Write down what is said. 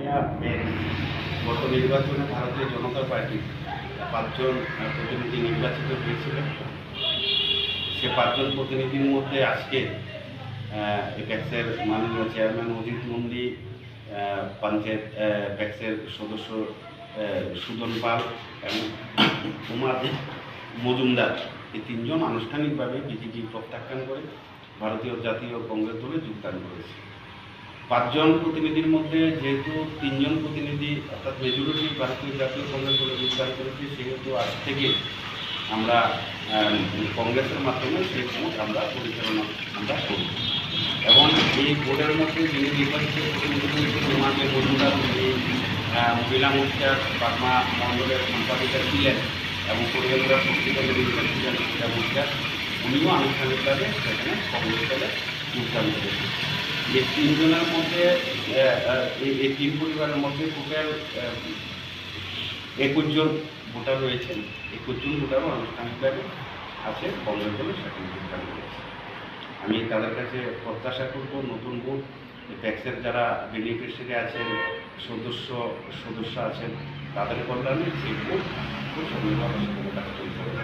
India গত নির্বাচনে ভারতীয় জনতা পার্টির ৫ জন প্রতিনিধি নির্বাচিত হয়েছিলেন। সে ৫ জন প্রতিনিধির মধ্যে আজকে প্যাক্সের মাননীয় চেয়ারম্যান অজিত নন্দী, পঞ্চায়েত প্যাক্সের সদস্য সুদন পাল এবং উমা মজুমদার, এই ৩ জন আনুষ্ঠানিকভাবে বিজেপি প্রত্যাখ্যান করে ভারতীয় জাতীয় কংগ্রেস দলে যোগদান করেছে। ৫ জন প্রতিনিধির মধ্যে যেহেতু ৩ জন প্রতিনিধি অর্থাৎ মেজরিটি ভারতীয় জাতীয় কংগ্রেস দলে যোগদান করেছে, সেহেতু আজ থেকে আমরা কংগ্রেসের মাধ্যমে সেই ভোট আমরা পরিচালনা করি এবং এই ভোটের মধ্যে যিনি নির্বাচিত প্রতিনিধি উমাকে মজুমদার, যিনি মহিলা মোর্চার বার্মা মণ্ডলের সম্পাদিকা ছিলেন এবং পরিবেন্দ্রা শক্তি দলের নির্বাচী ছিলেন মহিলা মোর্চার, উনিও আনুষ্ঠানিকভাবে সেখানে কংগ্রেস দলে যোগদান করেছেন। এই ৩ জনের মধ্যে এই ৩ পরিবারের মধ্যে টোটাল ২১ জন ভোটার রয়েছেন। ২১ জন ভোটারও আনুষ্ঠানিকভাবে আছে কংগ্রেস দলে সেখানে যোগদান করেছে। আমি তাদের কাছে প্রত্যাশা করব নতুন ভোট ট্যাক্সের যারা বেনিফিশিয়ারি আছেন, সদস্য আছেন, তাদের কল্যাণে সেই ভোট খুব সুন্দরভাবে তারা পরিচালনা